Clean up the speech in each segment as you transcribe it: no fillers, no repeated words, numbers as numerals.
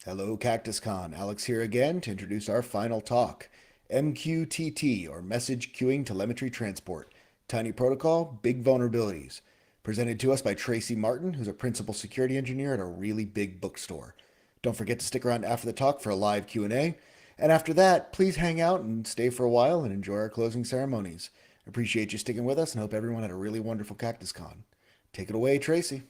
Hello, CactusCon. Alex here again to introduce our final talk. MQTT, or Message Queuing Telemetry Transport. Tiny protocol, big vulnerabilities. Presented to us by Tracy Martin, who's a principal security engineer at a really big bookstore. Don't forget to stick around after the talk for a live Q&A. And after that, please hang out and stay for a while and enjoy our closing ceremonies. Appreciate you sticking with us and hope everyone had a really wonderful CactusCon. Take it away, Tracy.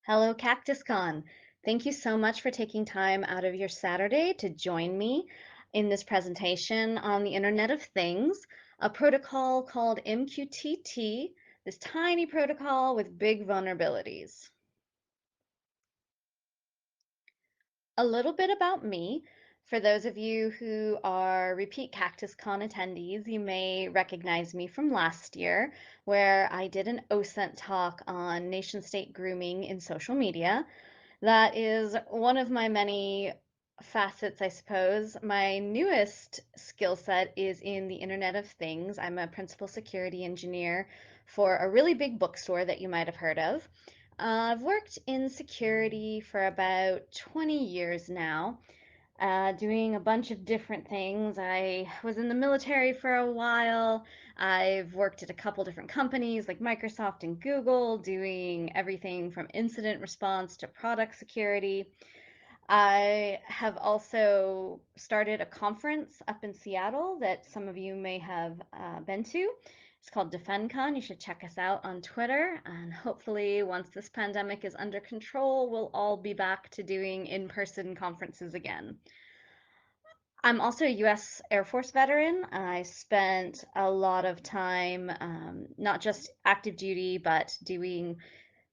Hello, CactusCon. Thank you so much for taking time out of your Saturday to join me in this presentation on the Internet of Things, a protocol called MQTT, this tiny protocol with big vulnerabilities. A little bit about me. For those of you who are repeat CactusCon attendees, you may recognize me from last year, where I did an OSENT talk on nation-state grooming in social media. That is one of my many facets, I suppose. My newest skill set is in the Internet of Things. I'm a principal security engineer for a really big bookstore that you might have heard of. I've worked in security for about 20 years now, doing a bunch of different things. I was in the military for a while. I've worked at a couple different companies like Microsoft and Google, doing everything from incident response to product security. I have also started a conference up in Seattle that some of you may have been to. It's called DefendCon. You should check us out on Twitter. And hopefully, once this pandemic is under control, we'll all be back to doing in person conferences again. I'm also a US Air Force veteran. I spent a lot of time, not just active duty, but doing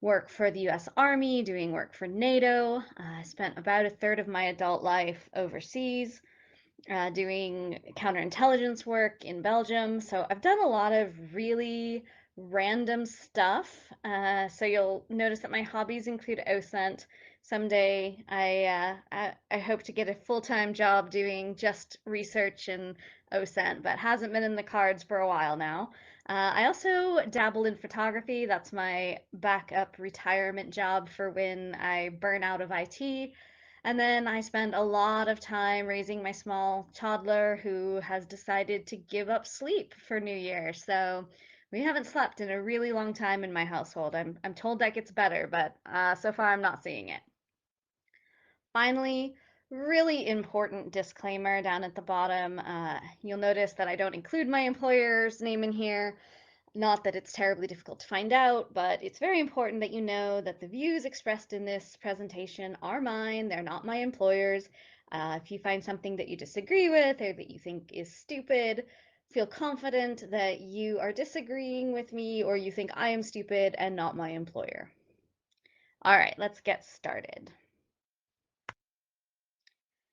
work for the US Army, doing work for NATO. I spent about a third of my adult life overseas, doing counterintelligence work in Belgium. So I've done a lot of really random stuff. So you'll notice that my hobbies include OSENT. Someday I hope to get a full-time job doing just research and OSENT, but hasn't been in the cards for a while now. I also dabble in photography. That's my backup retirement job for when I burn out of IT. And then I spend a lot of time raising my small toddler who has decided to give up sleep for New Year. So we haven't slept in a really long time in my household. I'm told that gets better, but so far I'm not seeing it. Finally, really important disclaimer down at the bottom. You'll notice that I don't include my employer's name in here. Not that it's terribly difficult to find out, but it's very important that you know that the views expressed in this presentation are mine. They're not my employer's. If you find something that you disagree with or that you think is stupid, feel confident that you are disagreeing with me or you think I am stupid and not my employer. All right, let's get started.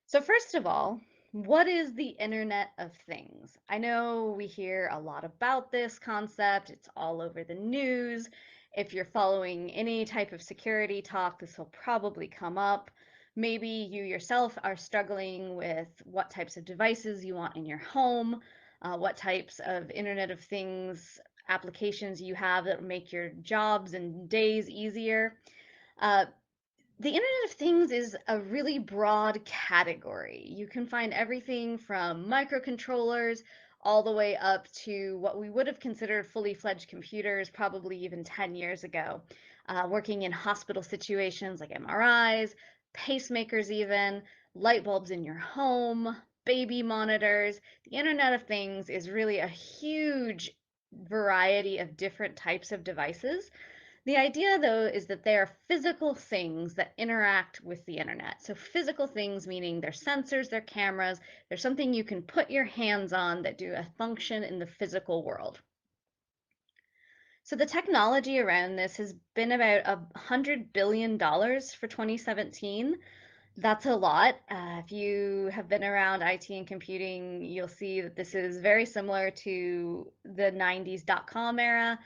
So first of all, what is the Internet of Things? I know we hear a lot about this concept. It's all over the news. If you're following any type of security talk, this will probably come up. Maybe you yourself are struggling with what types of devices you want in your home, what types of Internet of Things applications you have that make your jobs and days easier. Uh, the Internet of Things is a really broad category. You can find everything from microcontrollers all the way up to what we would have considered fully fledged computers probably even 10 years ago, working in hospital situations like MRIs, pacemakers, even light bulbs in your home, baby monitors. The Internet of Things is really a huge variety of different types of devices. The idea, though, is that they are physical things that interact with the internet. So physical things meaning they're sensors, they're cameras, they're something you can put your hands on that do a function in the physical world. So the technology around this has been about $100 billion for 2017. That's a lot. If you have been around IT and computing, you'll see that this is very similar to the 90s dot-com era,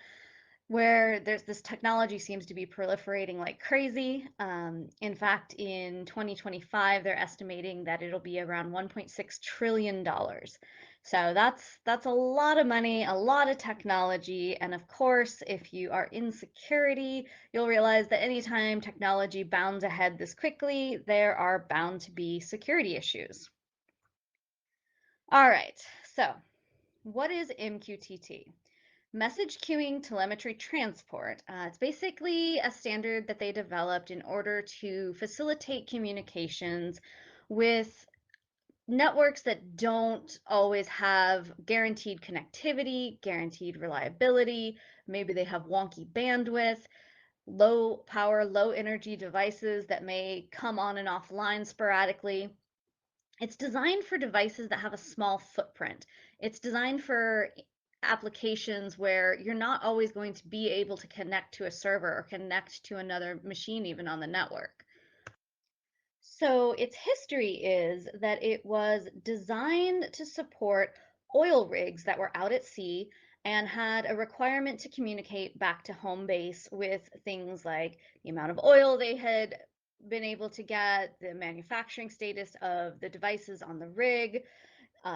where there's this technology seems to be proliferating like crazy. In fact, in 2025, they're estimating that it'll be around $1.6 trillion. So that's a lot of money, a lot of technology, and of course, if you are in security, you'll realize that anytime technology bounds ahead this quickly, there are bound to be security issues. All right, so what is MQTT? Message queuing telemetry transport. It's basically a standard that they developed in order to facilitate communications with networks that don't always have guaranteed connectivity, guaranteed reliability. Maybe they have wonky bandwidth, low power, low energy devices that may come on and offline sporadically. It's designed for devices that have a small footprint. It's designed for applications where you're not always going to be able to connect to a server or connect to another machine even on the network. So its history is that it was designed to support oil rigs that were out at sea and had a requirement to communicate back to home base with things like the amount of oil they had been able to get, the manufacturing status of the devices on the rig,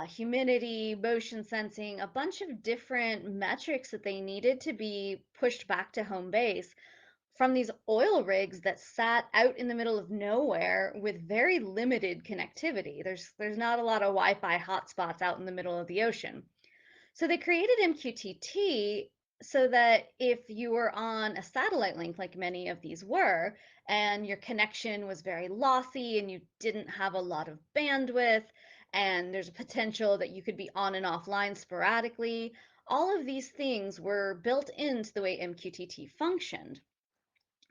humidity, motion sensing, a bunch of different metrics that they needed to be pushed back to home base from these oil rigs that sat out in the middle of nowhere with very limited connectivity. There's not a lot of Wi-Fi hotspots out in the middle of the ocean. So they created MQTT so that if you were on a satellite link, like many of these were, and your connection was very lossy and you didn't have a lot of bandwidth, and there's a potential that you could be on and offline sporadically, all of these things were built into the way MQTT functioned.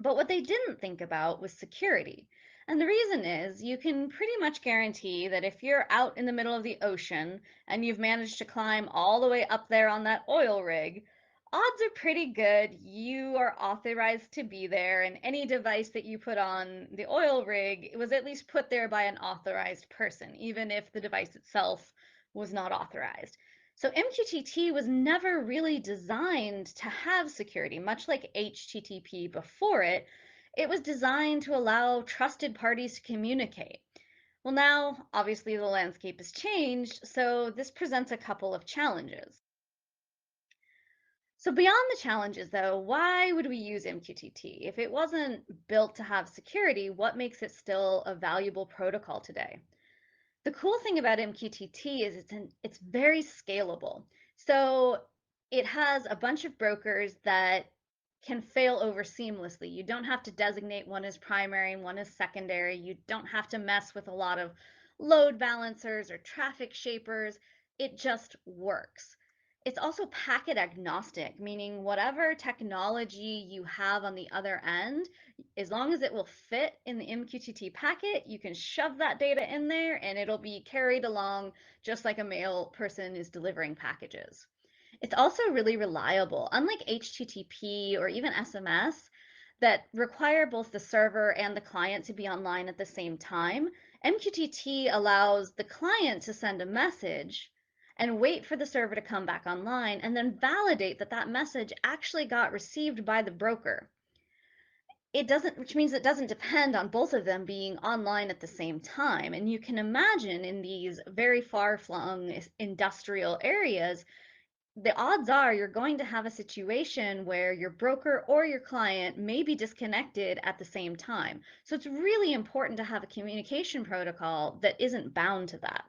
But what they didn't think about was security. And the reason is you can pretty much guarantee that if you're out in the middle of the ocean and you've managed to climb all the way up there on that oil rig, odds are pretty good you are authorized to be there, and any device that you put on the oil rig was at least put there by an authorized person, even if the device itself was not authorized. So MQTT was never really designed to have security, much like HTTP before it. It was designed to allow trusted parties to communicate. Well, now, obviously, the landscape has changed, so this presents a couple of challenges. So beyond the challenges, though, why would we use MQTT? If it wasn't built to have security, what makes it still a valuable protocol today? The cool thing about MQTT is it's very scalable. So it has a bunch of brokers that can fail over seamlessly. You don't have to designate one as primary and one as secondary. You don't have to mess with a lot of load balancers or traffic shapers. It just works. It's also packet agnostic, meaning whatever technology you have on the other end, as long as it will fit in the MQTT packet, you can shove that data in there and it'll be carried along just like a mail person is delivering packages. It's also really reliable. Unlike HTTP or even SMS that require both the server and the client to be online at the same time, MQTT allows the client to send a message and wait for the server to come back online and then validate that that message actually got received by the broker. It doesn't, which means it doesn't depend on both of them being online at the same time. And you can imagine in these very far-flung industrial areas, the odds are you're going to have a situation where your broker or your client may be disconnected at the same time. So it's really important to have a communication protocol that isn't bound to that.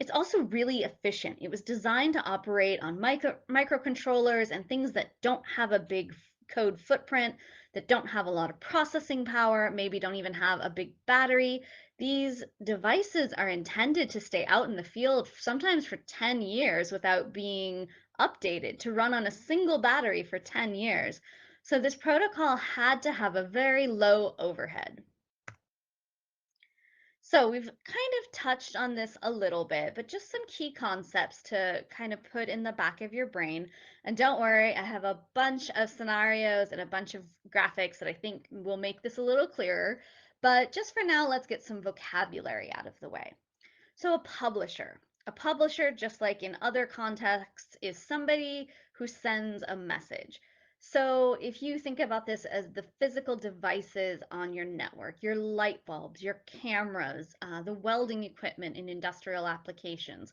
It's also really efficient. It was designed to operate on microcontrollers and things that don't have a big code footprint, that don't have a lot of processing power, maybe don't even have a big battery. These devices are intended to stay out in the field sometimes for 10 years without being updated, to run on a single battery for 10 years. So this protocol had to have a very low overhead. So we've kind of touched on this a little bit, but just some key concepts to kind of put in the back of your brain. And don't worry, I have a bunch of scenarios and a bunch of graphics that I think will make this a little clearer. But just for now, let's get some vocabulary out of the way. So a publisher, just like in other contexts, is somebody who sends a message. So if you think about this as the physical devices on your network, your light bulbs, your cameras, the welding equipment in industrial applications,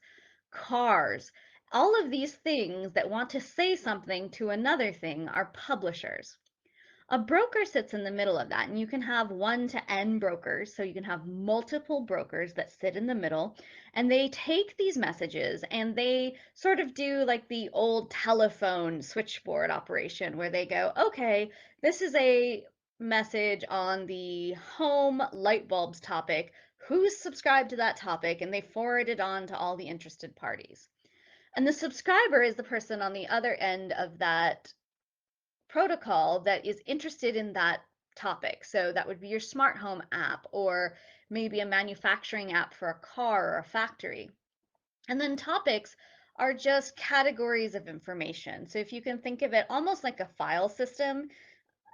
cars. All of these things that want to say something to another thing are publishers. A broker sits in the middle of that, and you can have one to N brokers. So you can have multiple brokers that sit in the middle, and they take these messages and they sort of do like the old telephone switchboard operation where they go, okay, this is a message on the home light bulbs topic. Who's subscribed to that topic? And they forward it on to all the interested parties. And the subscriber is the person on the other end of that protocol that is interested in that topic. So that would be your smart home app or maybe a manufacturing app for a car or a factory. And then topics are just categories of information. So if you can think of it almost like a file system,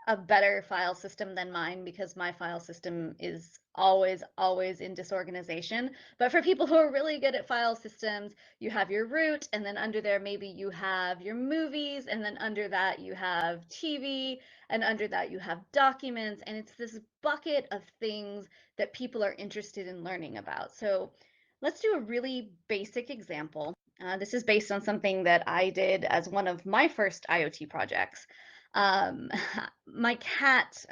a better file system than mine because my file system is always in disorganization. But for people who are really good at file systems, you have your root, and then under there, maybe you have your movies, and then under that, you have TV, and under that, you have documents. And it's this bucket of things that people are interested in learning about. So let's do a really basic example. This is based on something that I did as one of my first IoT projects. Um, my cat,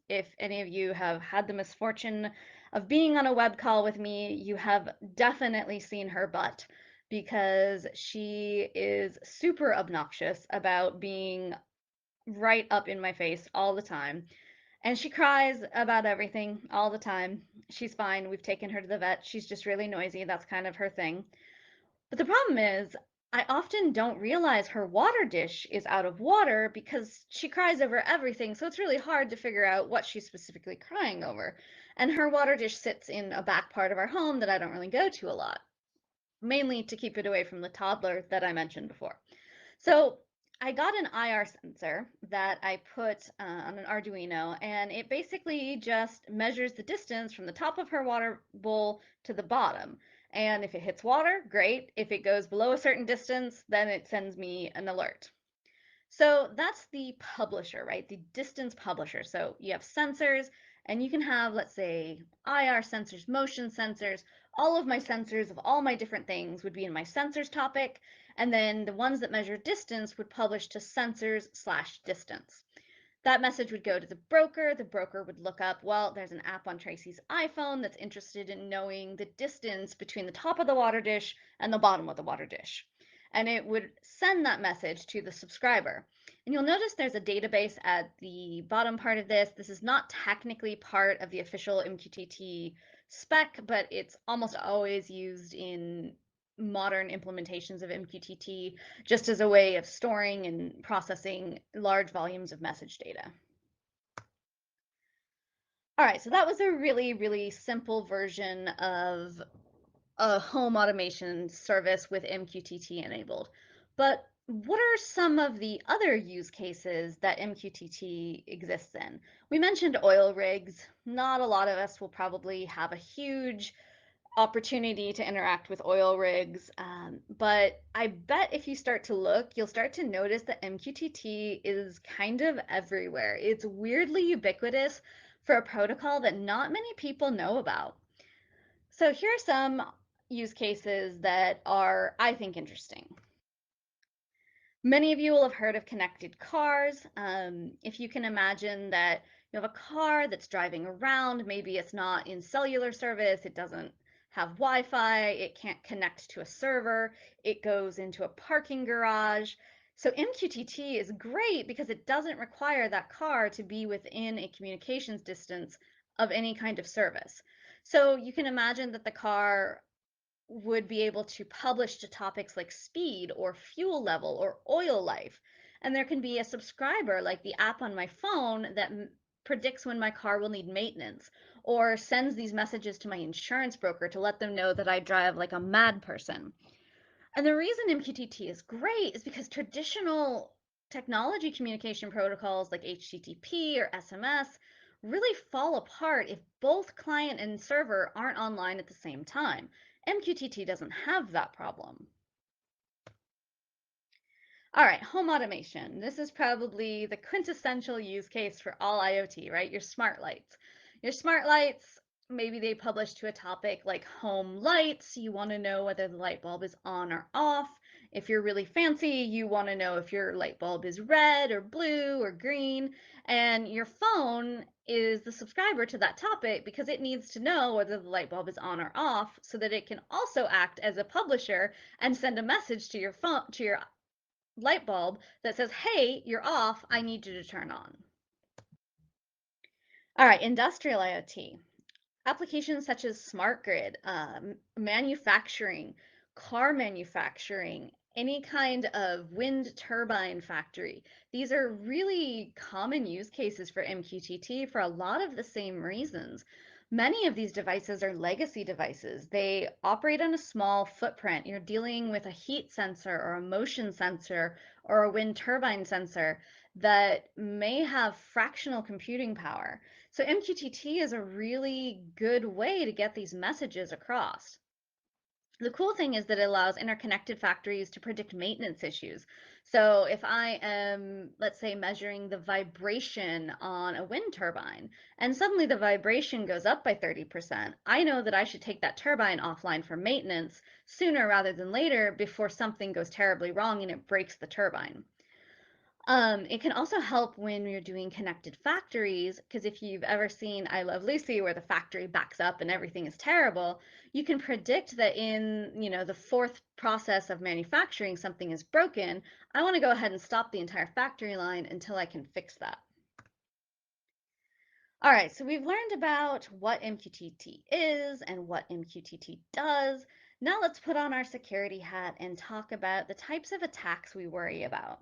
if any of you have had the misfortune of being on a web call with me, you have definitely seen her butt because she is super obnoxious about being right up in my face all the time. And she cries about everything all the time. She's fine. We've taken her to the vet. She's just really noisy. That's kind of her thing. But the problem is, I often don't realize her water dish is out of water because she cries over everything, so it's really hard to figure out what she's specifically crying over. And her water dish sits in a back part of our home that I don't really go to a lot, mainly to keep it away from the toddler that I mentioned before. So I got an IR sensor that I put on an Arduino, and it basically just measures the distance from the top of her water bowl to the bottom. And if it hits water, great. If it goes below a certain distance, then it sends me an alert. So that's the publisher, right? The distance publisher. So you have sensors, and you can have, let's say, IR sensors, motion sensors. All of my sensors of all my different things would be in my sensors topic, and then the ones that measure distance would publish to sensors/distance. That message would go to the broker. The broker would look up, well, there's an app on Tracy's iPhone that's interested in knowing the distance between the top of the water dish and the bottom of the water dish. And it would send that message to the subscriber. And you'll notice there's a database at the bottom part of this. This is not technically part of the official MQTT spec, but it's almost always used in modern implementations of MQTT just as a way of storing and processing large volumes of message data. All right, so that was a really simple version of a home automation service with MQTT enabled. But what are some of the other use cases that MQTT exists in? We mentioned oil rigs. Not a lot of us will probably have a huge opportunity to interact with oil rigs. But I bet if you start to look, you'll start to notice that MQTT is kind of everywhere. It's weirdly ubiquitous for a protocol that not many people know about. So here are some use cases that are, I think, interesting. Many of you will have heard of connected cars. If you can imagine that you have a car that's driving around, maybe it's not in cellular service, it doesn't have Wi-Fi, it can't connect to a server, it goes into a parking garage. So MQTT is great because it doesn't require that car to be within a communications distance of any kind of service. So you can imagine that the car would be able to publish to topics like speed or fuel level or oil life. And there can be a subscriber like the app on my phone that predicts when my car will need maintenance or sends these messages to my insurance broker to let them know that I drive like a mad person. And the reason MQTT is great is because traditional technology communication protocols like HTTP or SMS really fall apart if both client and server aren't online at the same time. MQTT doesn't have that problem. All right, home automation. This is probably the quintessential use case for all IoT, right? Your smart lights. Your smart lights maybe they publish to a topic like home lights. You want to know whether the light bulb is on or off. If you're really fancy, you want to know if your light bulb is red or blue or green. And your phone is the subscriber to that topic because it needs to know whether the light bulb is on or off so that it can also act as a publisher and send a message to your phone, to your light bulb that says, hey, you're off, I need you to turn on. All right, industrial IoT. Applications such as smart grid, manufacturing, car manufacturing, any kind of wind turbine factory. These are really common use cases for MQTT for a lot of the same reasons. Many of these devices are legacy devices. They operate on a small footprint. You're dealing with a heat sensor or a motion sensor or a wind turbine sensor that may have fractional computing power. So MQTT is a really good way to get these messages across. The cool thing is that it allows interconnected factories to predict maintenance issues. So if I am, let's say, measuring the vibration on a wind turbine, and suddenly the vibration goes up by 30%, I know that I should take that turbine offline for maintenance sooner rather than later before something goes terribly wrong and it breaks the turbine. It can also help when you're doing connected factories, because if you've ever seen I Love Lucy, where the factory backs up and everything is terrible, you can predict that in, the fourth process of manufacturing, something is broken. I want to go ahead and stop the entire factory line until I can fix that. All right, so we've learned about what MQTT is and what MQTT does. Now let's put on our security hat and talk about the types of attacks we worry about.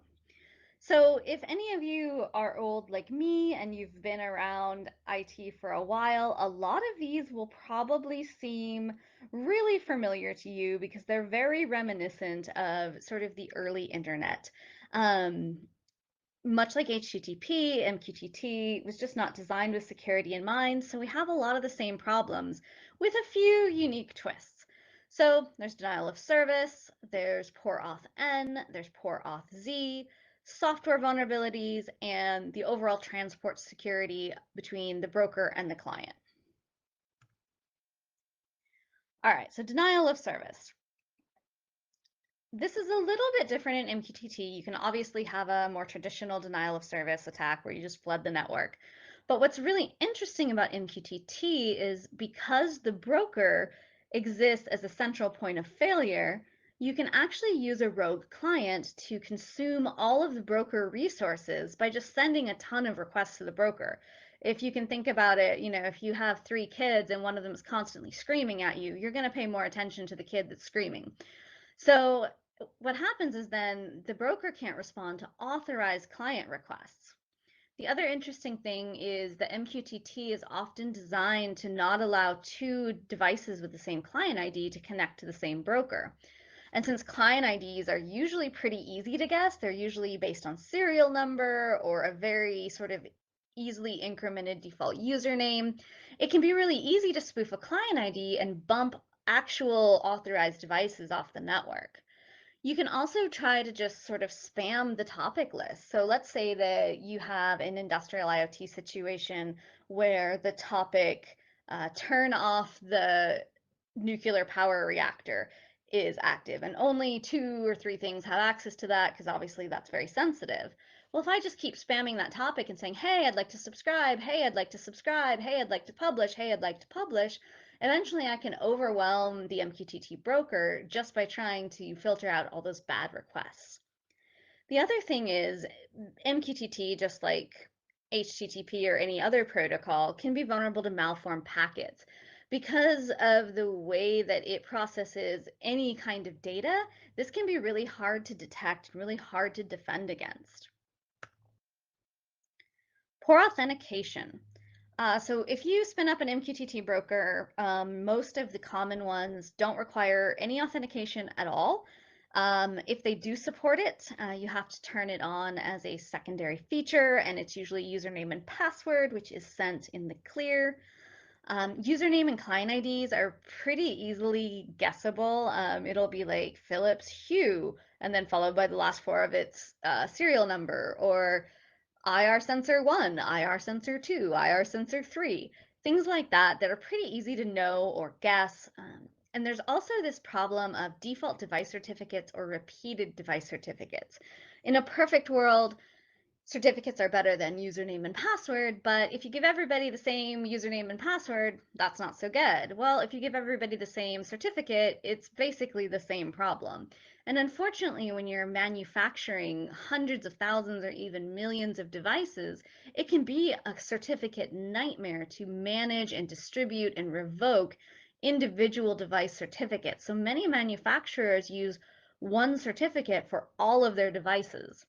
So, if any of you are old like me and you've been around IT for a while, a lot of these will probably seem really familiar to you because they're very reminiscent of sort of the early internet. Um, Much like HTTP, MQTT was just not designed with security in mind, so we have a lot of the same problems with a few unique twists. So there's denial of service, there's poor auth N, there's poor auth Z, software vulnerabilities, and the overall transport security between the broker and the client. All right, so denial of service. This is a little bit different in MQTT. You can obviously have a more traditional denial of service attack where you just flood the network. But what's really interesting about MQTT is because the broker exists as a central point of failure, you can actually use a rogue client to consume all of the broker resources by just sending a ton of requests to the broker. If you can think about it, if you have 3 kids and one of them is constantly screaming at you, you're going to pay more attention to the kid that's screaming. So what happens is then the broker can't respond to authorized client requests. The other interesting thing is that MQTT is often designed to not allow 2 devices with the same client ID to connect to the same broker. And since client IDs are usually pretty easy to guess, they're usually based on serial number or a very sort of easily incremented default username, it can be really easy to spoof a client ID and bump actual authorized devices off the network. You can also try to just sort of spam the topic list. So let's say that you have an industrial IoT situation where the topic turn off the nuclear power reactor is active and only 2 or 3 things have access to that because obviously that's very sensitive. Well, if I just keep spamming that topic and saying, hey, I'd like to subscribe, hey, I'd like to subscribe, hey, I'd like to publish, hey, I'd like to publish, eventually I can overwhelm the MQTT broker just by trying to filter out all those bad requests. The other thing is MQTT, just like HTTP or any other protocol, can be vulnerable to malformed packets. Because of the way that it processes any kind of data, this can be really hard to detect and really hard to defend against. Poor authentication. So if you spin up an MQTT broker, most of the common ones don't require any authentication at all. If they do support it, you have to turn it on as a secondary feature, and it's usually username and password, which is sent in the clear. Username and client IDs are pretty easily guessable. It'll be like Phillips Hue, and then followed by the last 4 of its serial number, or IR sensor 1, IR sensor 2, IR sensor 3. things like that are pretty easy to know or guess. And there's also this problem of default device certificates or repeated device certificates. In a perfect world, certificates are better than username and password, but if you give everybody the same username and password, that's not so good. Well, if you give everybody the same certificate, it's basically the same problem. And unfortunately, when you're manufacturing hundreds of thousands or even millions of devices, it can be a certificate nightmare to manage and distribute and revoke individual device certificates. So many manufacturers use one certificate for all of their devices.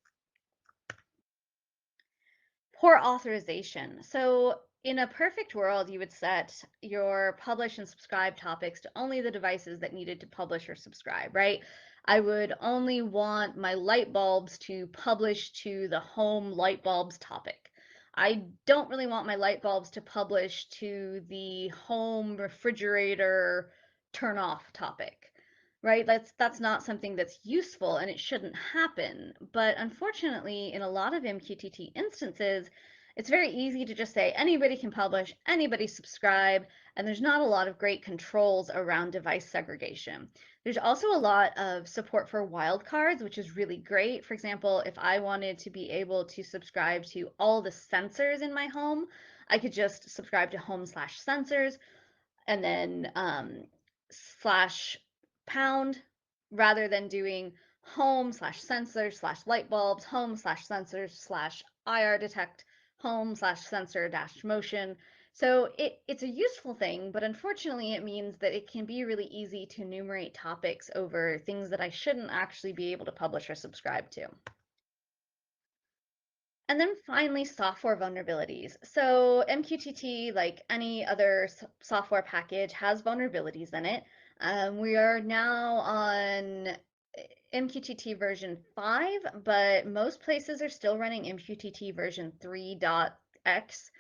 Poor authorization. So in a perfect world, you would set your publish and subscribe topics to only the devices that needed to publish or subscribe, right? I would only want my light bulbs to publish to the home light bulbs topic. I don't really want my light bulbs to publish to the home refrigerator turn off topic, right? That's not something that's useful and it shouldn't happen. But unfortunately, in a lot of MQTT instances, it's very easy to just say anybody can publish, anybody subscribe, and there's not a lot of great controls around device segregation. There's also a lot of support for wildcards, which is really great. For example, if I wanted to be able to subscribe to all the sensors in my home, I could just subscribe to home/sensors and then slash pound rather than doing home/sensor/light bulbs, home/sensors/IR detect, home/sensor-motion. So it's a useful thing, but unfortunately it means that it can be really easy to enumerate topics over things that I shouldn't actually be able to publish or subscribe to. And then finally, software vulnerabilities. So MQTT, like any other software package, has vulnerabilities in it. We are now on MQTT version 5, but most places are still running MQTT version 3.x.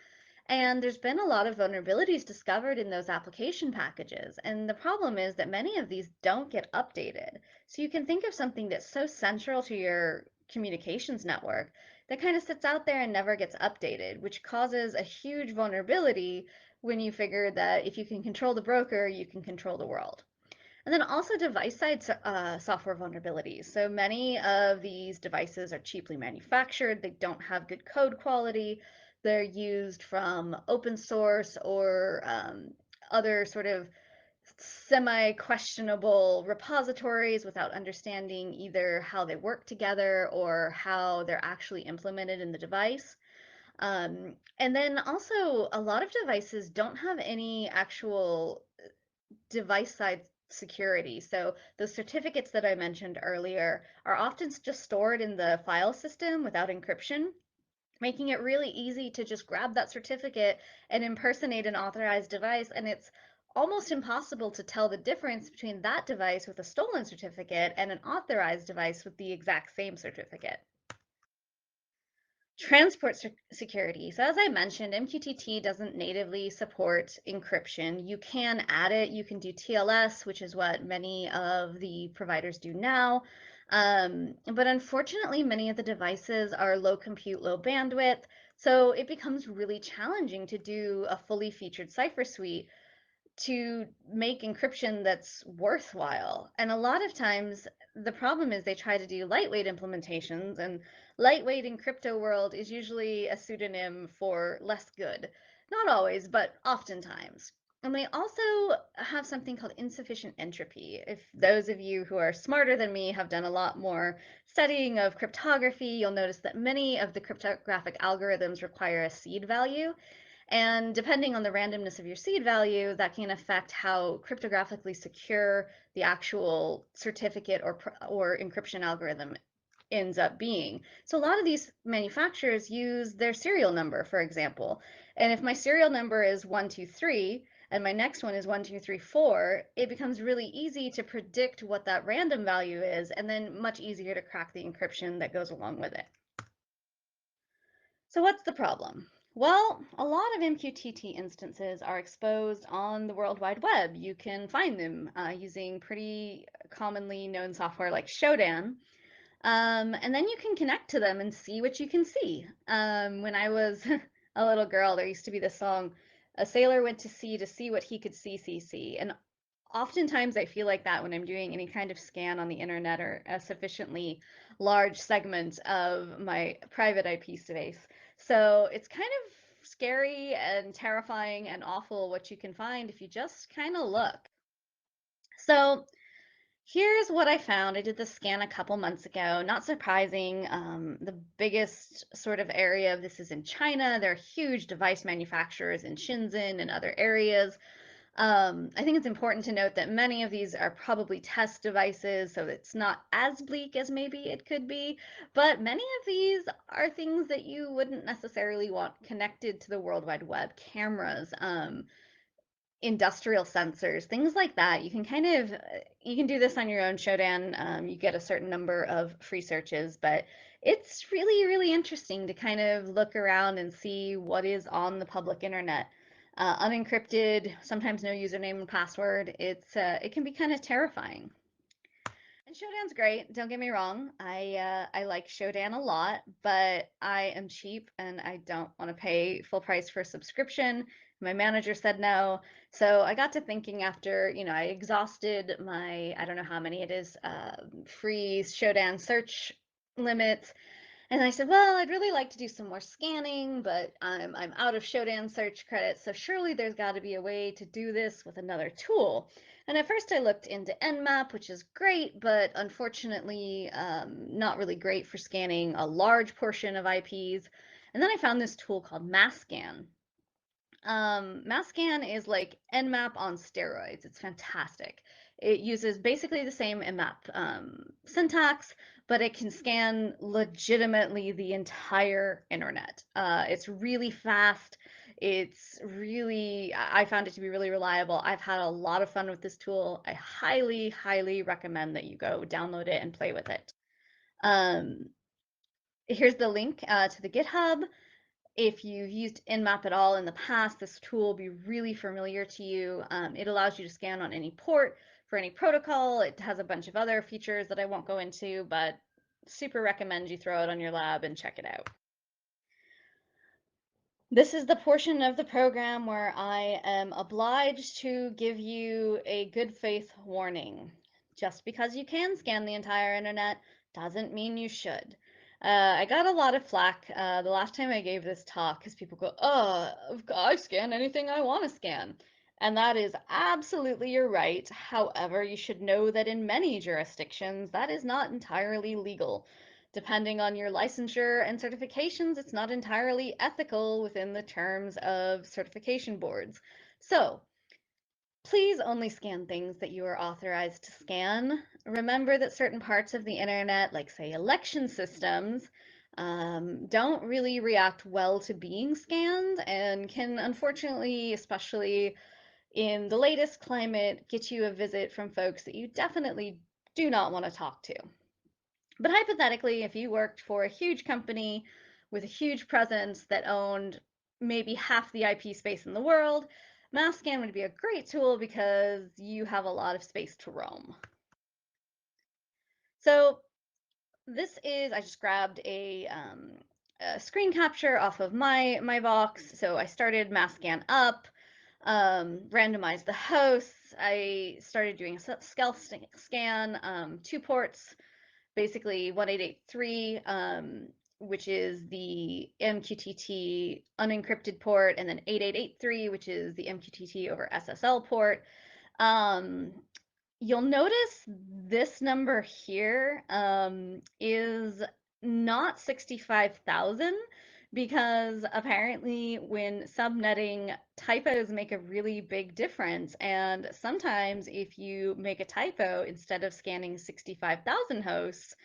And there's been a lot of vulnerabilities discovered in those application packages. And the problem is that many of these don't get updated. So you can think of something that's so central to your communications network that kind of sits out there and never gets updated, which causes a huge vulnerability when you figure that if you can control the broker, you can control the world. And then also device-side software vulnerabilities. So many of these devices are cheaply manufactured. They don't have good code quality. They're used from open source or other sort of semi-questionable repositories without understanding either how they work together or how they're actually implemented in the device. And then also, a lot of devices don't have any actual device side security. So those certificates that I mentioned earlier are often just stored in the file system without encryption, making it really easy to just grab that certificate and impersonate an authorized device. And it's almost impossible to tell the difference between that device with a stolen certificate and an authorized device with the exact same certificate. Transport security. So as I mentioned, MQTT doesn't natively support encryption. You can add it. You can do TLS, which is what many of the providers do now. But unfortunately, many of the devices are low compute, low bandwidth. So it becomes really challenging to do a fully featured cipher suite to make encryption that's worthwhile. And a lot of times the problem is they try to do lightweight implementations, and lightweight in crypto world is usually a pseudonym for less good. Not always, but oftentimes. And they also have something called insufficient entropy. If those of you who are smarter than me have done a lot more studying of cryptography, you'll notice that many of the cryptographic algorithms require a seed value. And depending on the randomness of your seed value, that can affect how cryptographically secure the actual certificate or encryption algorithm ends up being. So a lot of these manufacturers use their serial number, for example. And if my serial number is 123 and my next one is 1234, it becomes really easy to predict what that random value is and then much easier to crack the encryption that goes along with it. So what's the problem? Well, a lot of MQTT instances are exposed on the World Wide Web. You can find them using pretty commonly known software like Shodan. And then you can connect to them and see what you can see. When I was a little girl, there used to be this song, A sailor went to sea to see what he could see. And oftentimes I feel like that when I'm doing any kind of scan on the internet or a sufficiently large segment of my private IP space. So it's kind of scary and terrifying and awful what you can find if you just kind of look. So here's what I found. I did the scan a couple months ago. Not surprising. The biggest sort of area of this is in China. There are huge device manufacturers in Shenzhen and other areas. I think it's important to note that many of these are probably test devices, so it's not as bleak as maybe it could be, but many of these are things that you wouldn't necessarily want connected to the World Wide Web, cameras, industrial sensors, things like that. You can kind of you can do this on your own, Shodan. You get a certain number of free searches, but it's really, really interesting to kind of look around and see what is on the public internet. Unencrypted, sometimes no username and password. It can be kind of terrifying. And Shodan's great. Don't get me wrong. I like Shodan a lot, but I am cheap and I don't want to pay full price for a subscription. My manager said no. So I got to thinking after, I exhausted my, I don't know how many it is, free Shodan search limits. And I said, well, I'd really like to do some more scanning, but I'm out of Shodan search credits, so surely there's got to be a way to do this with another tool. And at first I looked into Nmap, which is great, but unfortunately not really great for scanning a large portion of IPs. And then I found this tool called Masscan. Masscan is like Nmap on steroids. It's fantastic. It uses basically the same Nmap syntax, but it can scan legitimately the entire internet. It's really fast. I found it to be really reliable. I've had a lot of fun with this tool. I highly, highly recommend that you go download it and play with it. Um, Here's the link to the GitHub. If you've used Nmap at all in the past, this tool will be really familiar to you. It allows you to scan on any port for any protocol. It has a bunch of other features that I won't go into, but super recommend you throw it on your lab and check it out. This is the portion of the program where I am obliged to give you a good faith warning. Just because you can scan the entire internet doesn't mean you should. I got a lot of flack the last time I gave this talk because people go, I scan anything I want to scan. And that is absolutely your right. However, you should know that in many jurisdictions, that is not entirely legal. Depending on your licensure and certifications, it's not entirely ethical within the terms of certification boards. So please only scan things that you are authorized to scan. Remember that certain parts of the internet, like say election systems, don't really react well to being scanned and can unfortunately, especially in the latest climate, get you a visit from folks that you definitely do not want to talk to. But hypothetically, if you worked for a huge company with a huge presence that owned maybe half the IP space in the world, Masscan would be a great tool because you have a lot of space to roam. So I just grabbed a screen capture off of my box. So I started Masscan up, randomized the hosts. I started doing a stealth scan, 2 ports, basically 1883, which is the MQTT unencrypted port, and then 8883, which is the MQTT over SSL port. Um, you'll notice this number here is not 65,000 because apparently when subnetting, typos make a really big difference. And sometimes if you make a typo, instead of scanning 65,000 hosts,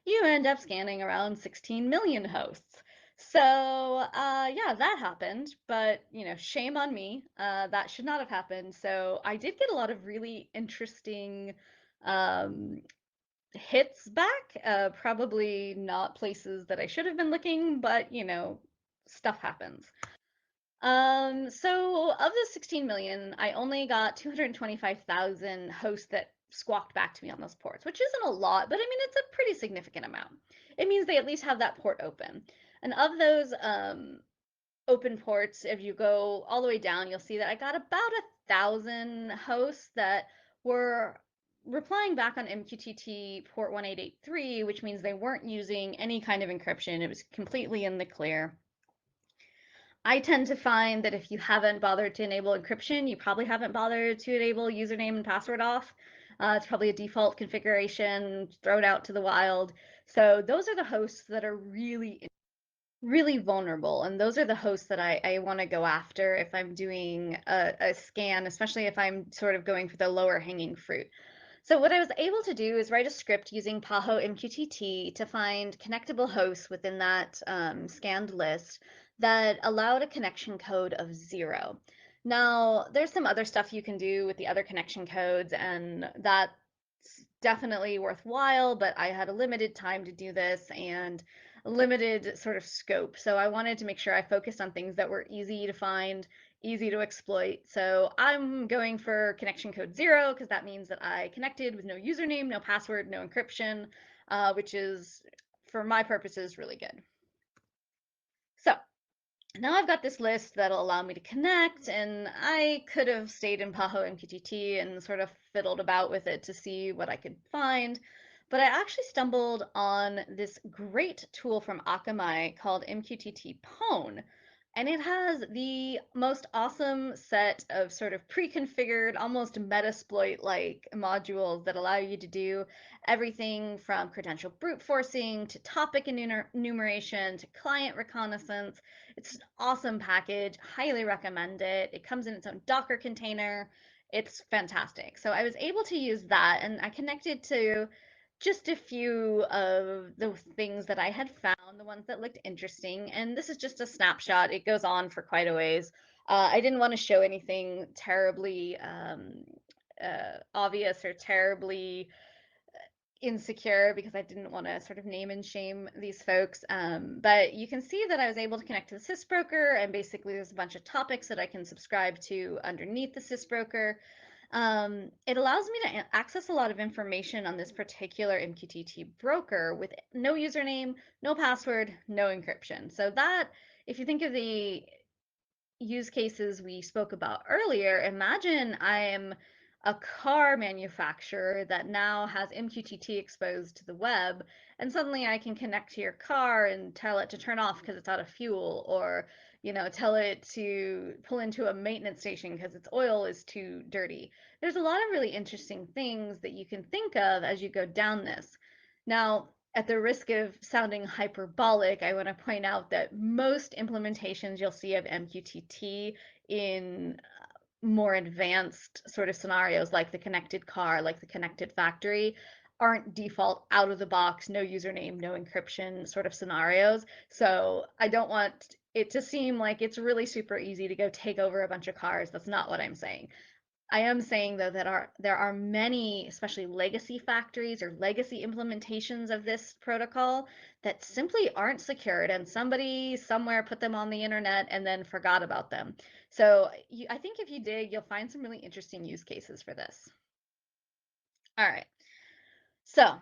you end up scanning around 16 million hosts. So yeah, that happened, but shame on me. That should not have happened. So I did get a lot of really interesting um, hits back. Probably not places that I should have been looking, but stuff happens. So of the 16 million, I only got 225,000 hosts that squawked back to me on those ports, which isn't a lot, but I mean, it's a pretty significant amount. It means they at least have that port open. And of those, open ports, if you go all the way down, you'll see that I got about 1,000 hosts that were replying back on MQTT port 1883, which means they weren't using any kind of encryption. It was completely in the clear. I tend to find that if you haven't bothered to enable encryption, you probably haven't bothered to enable username and password off. It's probably a default configuration thrown out to the wild. So those are the hosts that are really vulnerable. And those are the hosts that I want to go after if I'm doing a scan, especially if I'm sort of going for the lower hanging fruit. So what I was able to do is write a script using Paho MQTT to find connectable hosts within that scanned list that allowed a connection code of 0. Now, there's some other stuff you can do with the other connection codes, and that's definitely worthwhile, but I had a limited time to do this and a limited sort of scope. So I wanted to make sure I focused on things that were easy to find, easy to exploit. So I'm going for connection code 0 because that means that I connected with no username, no password, no encryption, which is, for my purposes, really good. So now I've got this list that'll allow me to connect, and I could have stayed in Paho MQTT and sort of fiddled about with it to see what I could find. But I actually stumbled on this great tool from Akamai called MQTT Pwn, and it has the most awesome set of sort of pre-configured, almost Metasploit-like modules that allow you to do everything from credential brute forcing to topic enumeration to client reconnaissance. It's an awesome package, highly recommend it. It comes in its own Docker container. It's fantastic. So I was able to use that, and I connected to just a few of the things that I had found, the ones that looked interesting. And this is just a snapshot. It goes on for quite a ways. I didn't want to show anything terribly obvious or terribly insecure because I didn't want to sort of name and shame these folks. But you can see that I was able to connect to the sysbroker, and basically there's a bunch of topics that I can subscribe to underneath the sysbroker. It allows me to access a lot of information on this particular MQTT broker with no username, no password, no encryption. So that, if you think of the use cases we spoke about earlier, imagine I am a car manufacturer that now has MQTT exposed to the web, and suddenly I can connect to your car and tell it to turn off because it's out of fuel, or tell it to pull into a maintenance station because its oil is too dirty. There's a lot of really interesting things that you can think of as you go down this. Now, at the risk of sounding hyperbolic, I want to point out that most implementations you'll see of MQTT in more advanced sort of scenarios, like the connected car, like the connected factory, aren't default out of the box, no username, no encryption sort of scenarios. So I don't want it to seem like it's really super easy to go take over a bunch of cars. That's not what I'm saying. I am saying, though, that there are many, especially legacy factories or legacy implementations of this protocol that simply aren't secured, and somebody somewhere put them on the internet and then forgot about them. So I think if you dig, you'll find some really interesting use cases for this. All right. So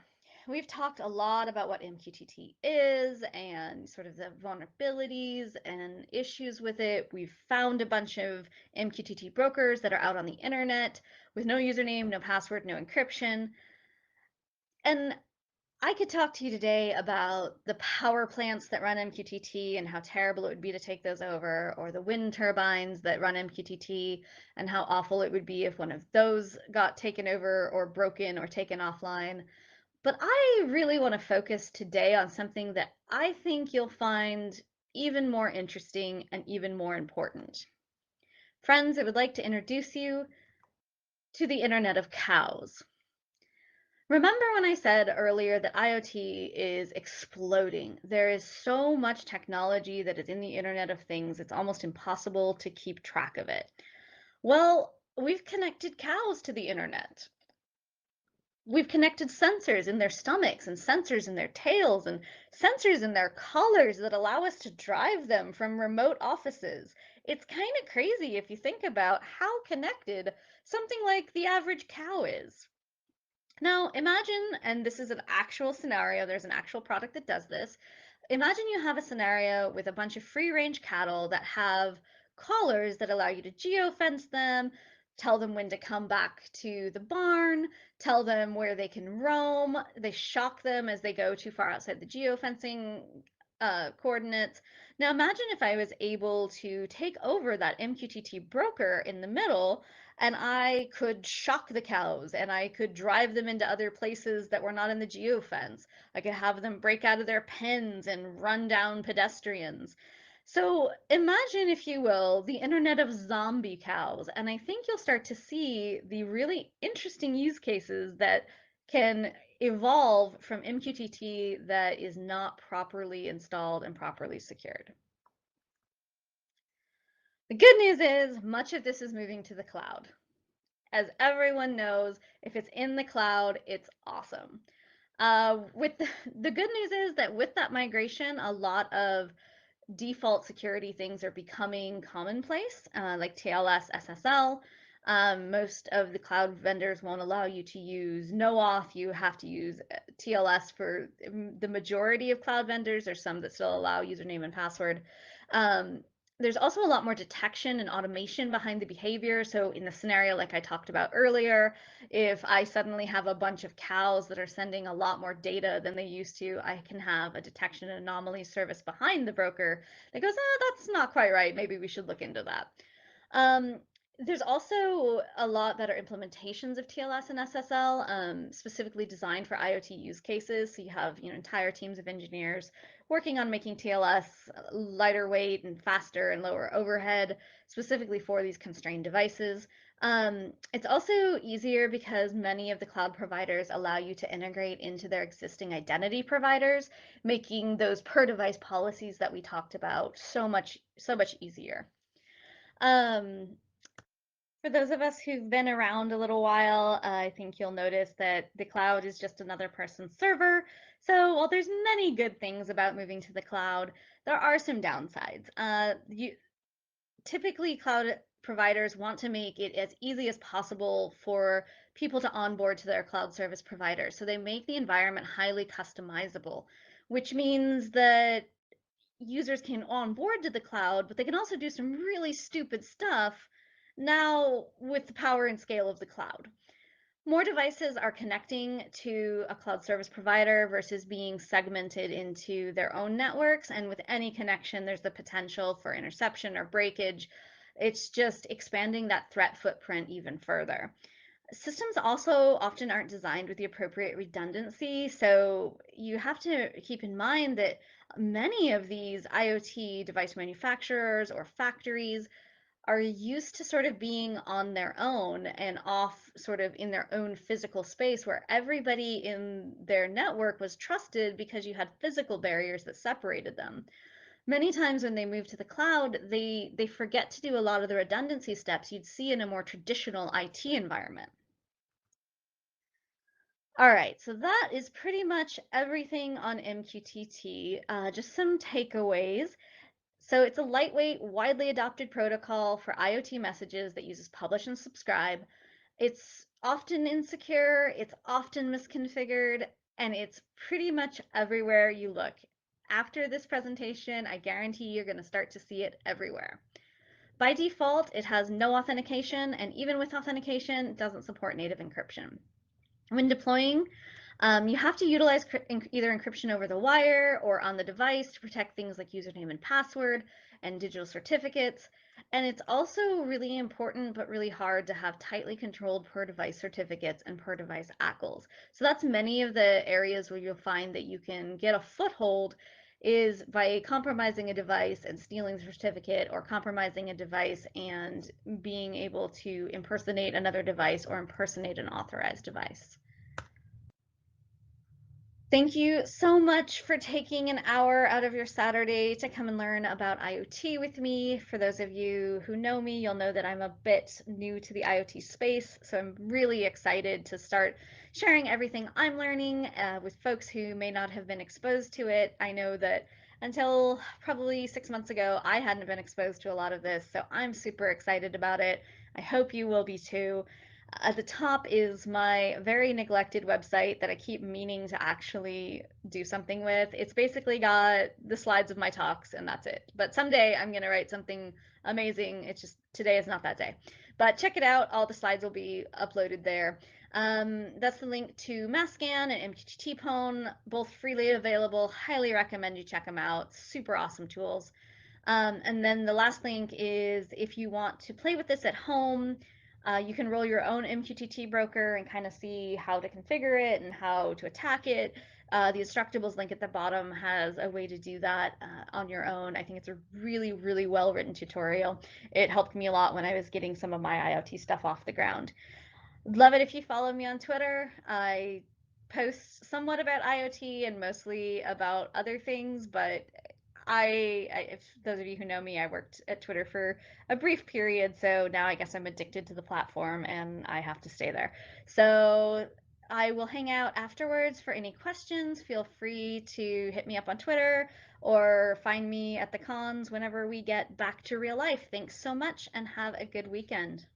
we've talked a lot about what MQTT is and sort of the vulnerabilities and issues with it. We've found a bunch of MQTT brokers that are out on the internet with no username, no password, no encryption. And I could talk to you today about the power plants that run MQTT and how terrible it would be to take those over, or the wind turbines that run MQTT and how awful it would be if one of those got taken over or broken or taken offline. But I really want to focus today on something that I think you'll find even more interesting and even more important. Friends, I would like to introduce you to the Internet of Cows. Remember when I said earlier that IoT is exploding? There is so much technology that is in the Internet of Things, it's almost impossible to keep track of it. Well, we've connected cows to the Internet. We've connected sensors in their stomachs and sensors in their tails and sensors in their collars that allow us to drive them from remote offices. It's kind of crazy if you think about how connected something like the average cow is. Now, imagine, and this is an actual scenario, there's an actual product that does this. Imagine you have a scenario with a bunch of free-range cattle that have collars that allow you to geofence them, tell them when to come back to the barn, tell them where they can roam. They shock them as they go too far outside the geofencing coordinates. Now imagine if I was able to take over that MQTT broker in the middle and I could shock the cows and I could drive them into other places that were not in the geofence. I could have them break out of their pens and run down pedestrians. So imagine, if you will, the internet of zombie cows, and I think you'll start to see the really interesting use cases that can evolve from MQTT that is not properly installed and properly secured. The good news is much of this is moving to the cloud. As everyone knows, if it's in the cloud, it's awesome. With the good news is that with that migration, a lot of default security things are becoming commonplace, like TLS, SSL. Most of the cloud vendors won't allow you to use no-auth. You have to use TLS for the majority of cloud vendors. There's some that still allow username and password. Um, there's also a lot more detection and automation behind the behavior. So in the scenario like I talked about earlier, if I suddenly have a bunch of cows that are sending a lot more data than they used to, I can have a detection and anomaly service behind the broker that goes, that's not quite right. Maybe we should look into that. Um, there's also a lot better implementations of TLS and SSL, specifically designed for IoT use cases. So you have entire teams of engineers working on making TLS lighter weight and faster and lower overhead, specifically for these constrained devices. It's also easier because many of the cloud providers allow you to integrate into their existing identity providers, making those per device policies that we talked about so much easier. Um, for those of us who've been around a little while, I think you'll notice that the cloud is just another person's server. So while there's many good things about moving to the cloud, there are some downsides. Typically, cloud providers want to make it as easy as possible for people to onboard to their cloud service provider. So they make the environment highly customizable, which means that users can onboard to the cloud, but they can also do some really stupid stuff now with the power and scale of the cloud. More devices are connecting to a cloud service provider versus being segmented into their own networks. And with any connection, there's the potential for interception or breakage. It's just expanding that threat footprint even further. Systems also often aren't designed with the appropriate redundancy, so you have to keep in mind that many of these IoT device manufacturers or factories are used to sort of being on their own and off sort of in their own physical space where everybody in their network was trusted because you had physical barriers that separated them. Many times when they move to the cloud, they forget to do a lot of the redundancy steps you'd see in a more traditional IT environment. All right, so that is pretty much everything on MQTT. Just some takeaways. So it's a lightweight, widely adopted protocol for IoT messages that uses publish and subscribe. It's often insecure, it's often misconfigured, and it's pretty much everywhere you look. After this presentation, I guarantee you're going to start to see it everywhere. By default, it has no authentication, and even with authentication, it doesn't support native encryption. When deploying, you have to utilize either encryption over the wire or on the device to protect things like username and password and digital certificates. And it's also really important but really hard to have tightly controlled per device certificates and per device ACLs. So that's many of the areas where you'll find that you can get a foothold is by compromising a device and stealing the certificate, or compromising a device and being able to impersonate another device or impersonate an authorized device. Thank you so much for taking an hour out of your Saturday to come and learn about IoT with me. For those of you who know me, you'll know that I'm a bit new to the IoT space, so I'm really excited to start sharing everything I'm learning with folks who may not have been exposed to it. I know that until probably 6 months ago, I hadn't been exposed to a lot of this, so I'm super excited about it. I hope you will be too. At the top is my very neglected website that I keep meaning to actually do something with. It's basically got the slides of my talks and that's it. But someday I'm going to write something amazing. It's just today is not that day. But check it out. All the slides will be uploaded there. That's the link to Masscan and MQTT Pwn, both freely available. Highly recommend you check them out. Super awesome tools. And then the last link is if you want to play with this at home, you can roll your own MQTT broker and kind of see how to configure it and how to attack it. The Instructables link at the bottom has a way to do that on your own. I think it's a really, really well written tutorial. It helped me a lot when I was getting some of my IoT stuff off the ground. Love it if you follow me on Twitter. I post somewhat about IoT and mostly about other things, but if those of you who know me, I worked at Twitter for a brief period, so now I guess I'm addicted to the platform and I have to stay there. So I will hang out afterwards for any questions. Feel free to hit me up on Twitter or find me at the cons whenever we get back to real life. Thanks so much and have a good weekend.